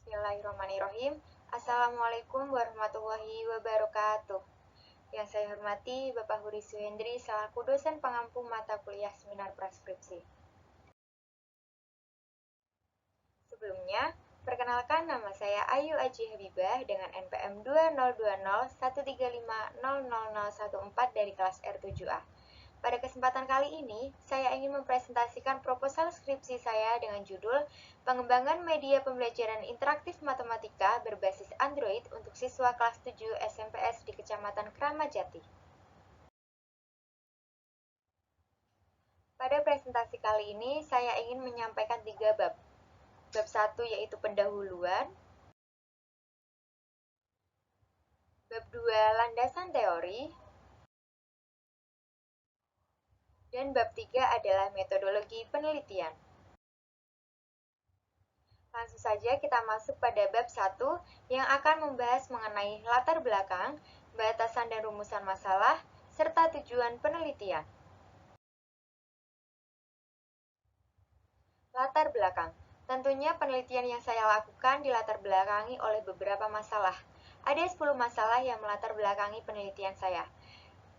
Bismillahirrahmanirrahim. Assalamualaikum warahmatullahi wabarakatuh. Yang saya hormati Bapak Huri Suhendri selaku dosen pengampu mata kuliah seminar praskripsi. Sebelumnya, perkenalkan nama saya Ayu Aji Habibah dengan NPM 202013500014 dari kelas R7A. Pada kesempatan kali ini, saya ingin mempresentasikan proposal skripsi saya dengan judul Pengembangan Media Pembelajaran Interaktif Matematika berbasis Android untuk siswa kelas 7 SMPS di Kecamatan Kramajati. Pada presentasi kali ini, saya ingin menyampaikan 3 bab. Bab 1 yaitu pendahuluan, bab 2 landasan teori, dan bab 3 adalah metodologi penelitian. Langsung saja kita masuk pada bab 1 yang akan membahas mengenai latar belakang, batasan dan rumusan masalah, serta tujuan penelitian. Latar belakang. Tentunya penelitian yang saya lakukan dilatar belakangi oleh beberapa masalah. Ada 10 masalah yang melatar belakangi penelitian saya.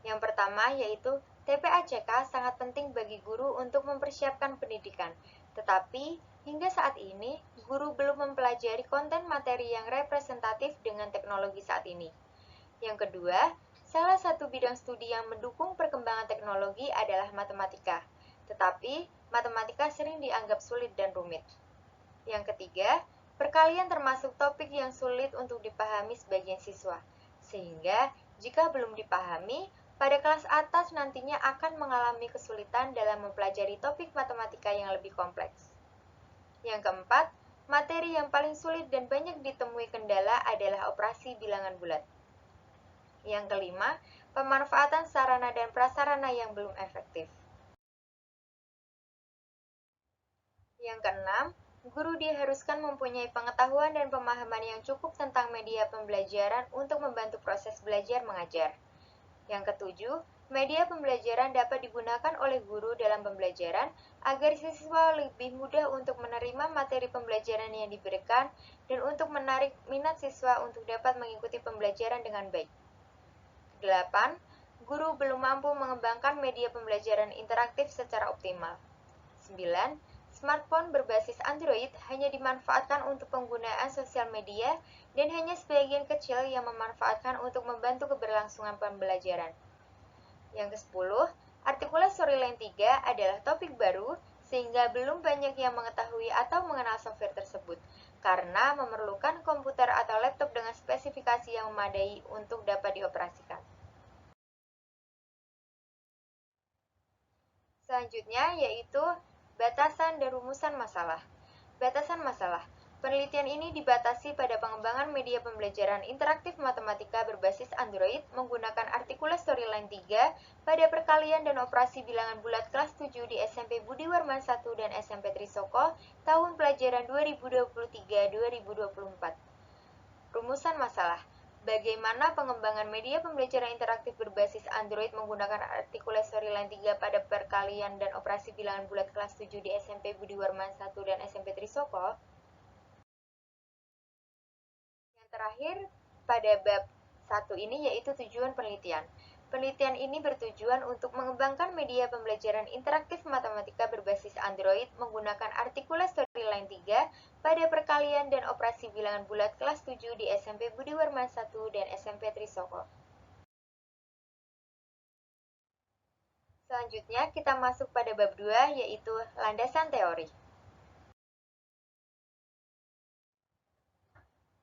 Yang pertama yaitu TPACK sangat penting bagi guru untuk mempersiapkan pendidikan. Tetapi, hingga saat ini, guru belum mempelajari konten materi yang representatif dengan teknologi saat ini. Yang kedua, salah satu bidang studi yang mendukung perkembangan teknologi adalah matematika. Tetapi, matematika sering dianggap sulit dan rumit. Yang ketiga, perkalian termasuk topik yang sulit untuk dipahami sebagian siswa. Sehingga, jika belum dipahami, pada kelas atas nantinya akan mengalami kesulitan dalam mempelajari topik matematika yang lebih kompleks. Yang keempat, materi yang paling sulit dan banyak ditemui kendala adalah operasi bilangan bulat. Yang kelima, pemanfaatan sarana dan prasarana yang belum efektif. Yang keenam, guru diharuskan mempunyai pengetahuan dan pemahaman yang cukup tentang media pembelajaran untuk membantu proses belajar mengajar. Yang ketujuh, media pembelajaran dapat digunakan oleh guru dalam pembelajaran agar siswa lebih mudah untuk menerima materi pembelajaran yang diberikan dan untuk menarik minat siswa untuk dapat mengikuti pembelajaran dengan baik. 8. Guru belum mampu mengembangkan media pembelajaran interaktif secara optimal. 9. Smartphone berbasis Android hanya dimanfaatkan untuk penggunaan sosial media dan hanya sebagian kecil yang memanfaatkan untuk membantu keberlangsungan pembelajaran. Yang ke-10, artikulasi Storyline 3 adalah topik baru sehingga belum banyak yang mengetahui atau mengenal software tersebut karena memerlukan komputer atau laptop dengan spesifikasi yang memadai untuk dapat dioperasikan. Selanjutnya yaitu batasan dan rumusan masalah. Batasan masalah. Penelitian ini dibatasi pada pengembangan media pembelajaran interaktif matematika berbasis Android menggunakan artikulasi Storyline 3 pada perkalian dan operasi bilangan bulat kelas 7 di SMP Budi Warman 1 dan SMP Trisoko tahun pelajaran 2023-2024. Rumusan masalah. Bagaimana pengembangan media pembelajaran interaktif berbasis Android menggunakan artikulasi Storyline 3 pada perkalian dan operasi bilangan bulat kelas 7 di SMP Budi Warman 1 dan SMP Trisoko? Yang terakhir, pada bab 1 ini yaitu tujuan penelitian. Penelitian ini bertujuan untuk mengembangkan media pembelajaran interaktif matematika berbasis Android menggunakan artikulasi Storyline 3 pada perkalian dan operasi bilangan bulat kelas 7 di SMP Budi Warman 1 dan SMP Trisoko. Selanjutnya kita masuk pada bab 2 yaitu landasan teori.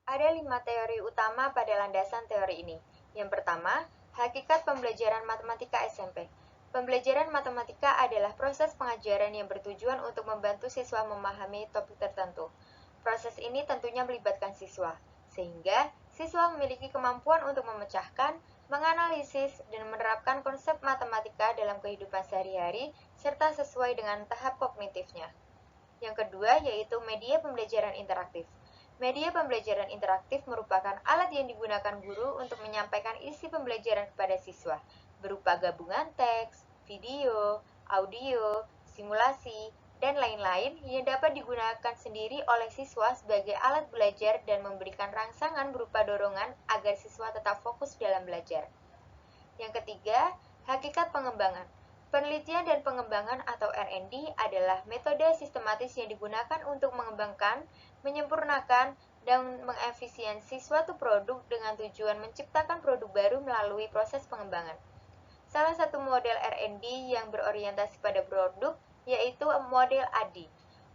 Ada 5 teori utama pada landasan teori ini. Yang pertama, hakikat pembelajaran matematika SMP. Pembelajaran matematika adalah proses pengajaran yang bertujuan untuk membantu siswa memahami topik tertentu. Proses ini tentunya melibatkan siswa, sehingga siswa memiliki kemampuan untuk memecahkan, menganalisis, dan menerapkan konsep matematika dalam kehidupan sehari-hari, serta sesuai dengan tahap kognitifnya. Yang kedua yaitu media pembelajaran interaktif. Media pembelajaran interaktif merupakan alat yang digunakan guru untuk menyampaikan isi pembelajaran kepada siswa, berupa gabungan teks, video, audio, simulasi, dan lain-lain yang dapat digunakan sendiri oleh siswa sebagai alat belajar dan memberikan rangsangan berupa dorongan agar siswa tetap fokus dalam belajar. Yang ketiga, hakikat pengembangan. Penelitian dan pengembangan atau R&D adalah metode sistematis yang digunakan untuk mengembangkan, menyempurnakan, dan mengefisiensi suatu produk dengan tujuan menciptakan produk baru melalui proses pengembangan. Salah satu model R&D yang berorientasi pada produk yaitu model ADI.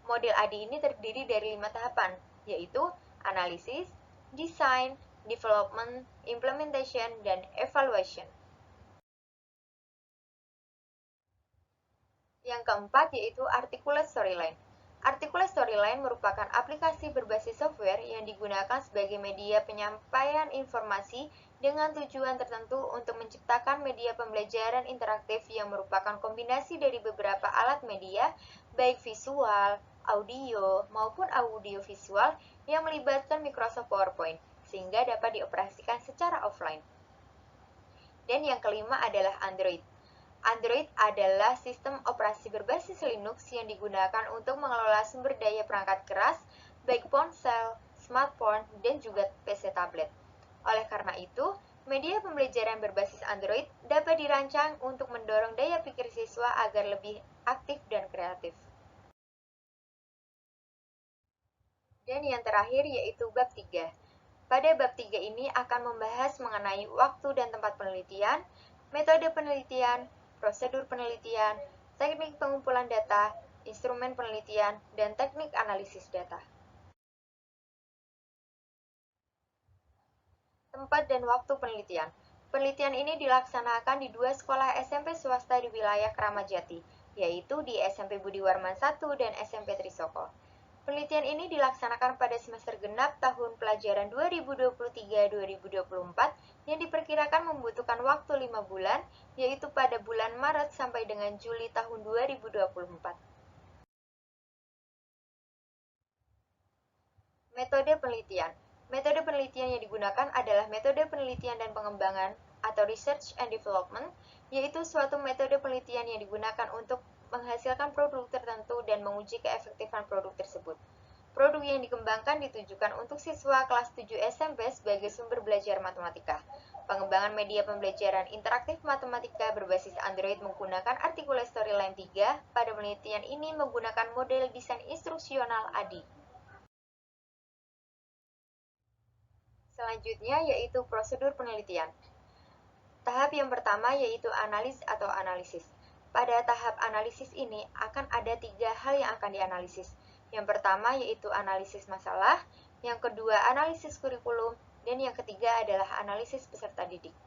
Model ADI ini terdiri dari 5 tahapan, yaitu analisis, design, development, implementation, dan evaluation. Yang keempat yaitu articulate storyline. Articulate storyline merupakan aplikasi berbasis software yang digunakan sebagai media penyampaian informasi dengan tujuan tertentu untuk menciptakan media pembelajaran interaktif yang merupakan kombinasi dari beberapa alat media, baik visual, audio, maupun audiovisual yang melibatkan Microsoft PowerPoint, sehingga dapat dioperasikan secara offline. Dan yang kelima adalah Android. Android adalah sistem operasi berbasis Linux yang digunakan untuk mengelola sumber daya perangkat keras, baik ponsel, smartphone, dan juga PC tablet. Oleh karena itu, media pembelajaran berbasis Android dapat dirancang untuk mendorong daya pikir siswa agar lebih aktif dan kreatif. Dan yang terakhir yaitu bab 3. Pada bab 3 ini akan membahas mengenai waktu dan tempat penelitian, metode penelitian, prosedur penelitian, teknik pengumpulan data, instrumen penelitian, dan teknik analisis data. Tempat dan waktu penelitian. Penelitian ini dilaksanakan di 2 sekolah SMP swasta di wilayah Kramat Jati, yaitu di SMP Budi Warman 1 dan SMP Trisoko. Penelitian ini dilaksanakan pada semester genap tahun pelajaran 2023-2024 yang diperkirakan membutuhkan waktu 5 bulan, yaitu pada bulan Maret sampai dengan Juli tahun 2024. Metode penelitian. Metode penelitian yang digunakan adalah metode penelitian dan pengembangan atau research and development, yaitu suatu metode penelitian yang digunakan untuk menghasilkan produk tertentu dan menguji keefektifan produk tersebut. Produk yang dikembangkan ditujukan untuk siswa kelas 7 SMP sebagai sumber belajar matematika. Pengembangan media pembelajaran interaktif matematika berbasis Android menggunakan Articulate Storyline 3. Pada penelitian ini menggunakan model desain instruksional ADI. Selanjutnya yaitu prosedur penelitian. Tahap yang pertama yaitu analis atau analisis. Pada tahap analisis ini akan ada 3 hal yang akan dianalisis. Yang pertama yaitu analisis masalah, yang kedua analisis kurikulum, dan yang ketiga adalah analisis peserta didik.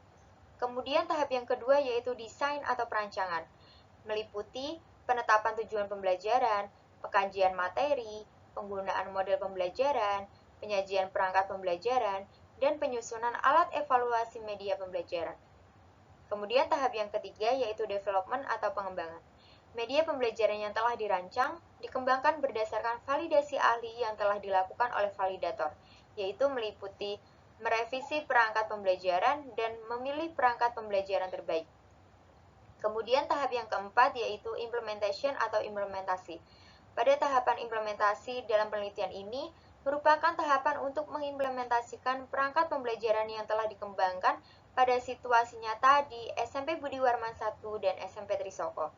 Kemudian tahap yang kedua yaitu desain atau perancangan, meliputi penetapan tujuan pembelajaran, pengkajian materi, penggunaan model pembelajaran, penyajian perangkat pembelajaran, dan penyusunan alat evaluasi media pembelajaran. Kemudian tahap yang ketiga yaitu development atau pengembangan. Media pembelajaran yang telah dirancang dikembangkan berdasarkan validasi ahli yang telah dilakukan oleh validator, yaitu meliputi merevisi perangkat pembelajaran dan memilih perangkat pembelajaran terbaik. Kemudian tahap yang keempat yaitu implementation atau implementasi. Pada tahapan implementasi dalam penelitian ini merupakan tahapan untuk mengimplementasikan perangkat pembelajaran yang telah dikembangkan pada situasi nyata di SMP Budi Warman 1 dan SMP Trisoko.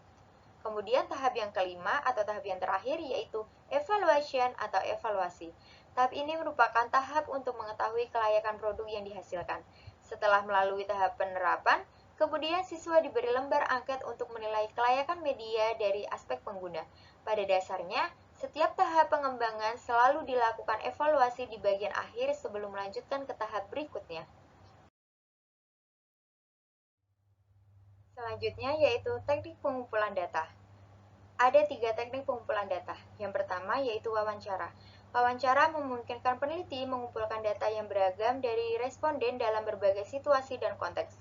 Kemudian tahap yang kelima atau tahap yang terakhir yaitu evaluation atau evaluasi. Tahap ini merupakan tahap untuk mengetahui kelayakan produk yang dihasilkan. Setelah melalui tahap penerapan, kemudian siswa diberi lembar angket untuk menilai kelayakan media dari aspek pengguna. Pada dasarnya, setiap tahap pengembangan selalu dilakukan evaluasi di bagian akhir sebelum melanjutkan ke tahap berikutnya. Selanjutnya yaitu teknik pengumpulan data. Ada 3 teknik pengumpulan data. Yang pertama yaitu wawancara. Wawancara memungkinkan peneliti mengumpulkan data yang beragam dari responden dalam berbagai situasi dan konteks.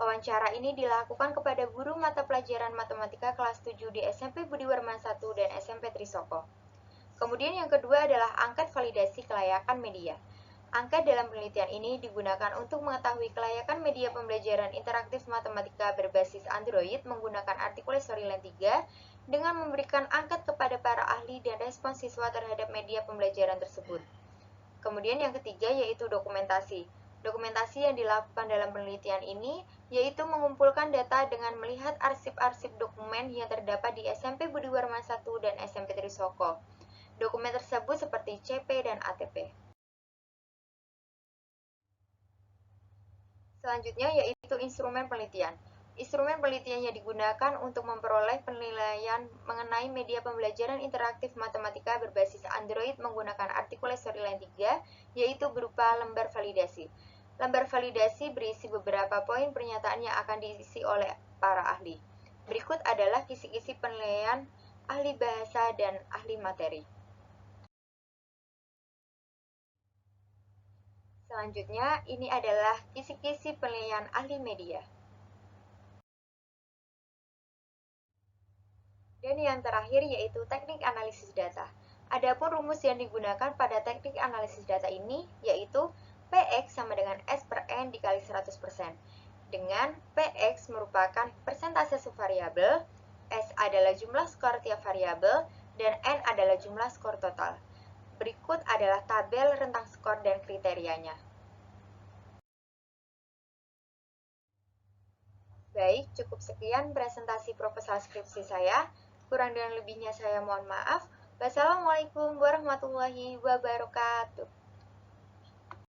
Wawancara ini dilakukan kepada guru mata pelajaran matematika kelas 7 di SMP Budi Warman 1 dan SMP Trisoko. Kemudian yang kedua adalah angket validasi kelayakan media. Angka dalam penelitian ini digunakan untuk mengetahui kelayakan media pembelajaran interaktif matematika berbasis Android menggunakan Articulate Storyline 3 dengan memberikan angkat kepada para ahli dan respons siswa terhadap media pembelajaran tersebut. Kemudian yang ketiga yaitu dokumentasi. Dokumentasi yang dilakukan dalam penelitian ini yaitu mengumpulkan data dengan melihat arsip-arsip dokumen yang terdapat di SMP Budi Warma 1 dan SMP Trisoko. Dokumen tersebut seperti CP dan ATP. Selanjutnya yaitu instrumen penelitian. Instrumen penelitian yang digunakan untuk memperoleh penilaian mengenai media pembelajaran interaktif matematika berbasis Android menggunakan Articulate Storyline 3, yaitu berupa lembar validasi. Lembar validasi berisi beberapa poin pernyataan yang akan diisi oleh para ahli. Berikut adalah kisi-kisi penilaian ahli bahasa dan ahli materi. Selanjutnya, ini adalah kisi-kisi penilaian ahli media. Dan yang terakhir yaitu teknik analisis data. Adapun rumus yang digunakan pada teknik analisis data ini yaitu Px sama dengan S per N dikali 100%. Dengan Px merupakan persentase subvariabel, S adalah jumlah skor tiap variabel, dan N adalah jumlah skor total. Berikut adalah tabel rentang skor dan kriterianya. Baik, cukup sekian presentasi proposal skripsi saya. Kurang dan lebihnya saya mohon maaf. Wassalamualaikum warahmatullahi wabarakatuh.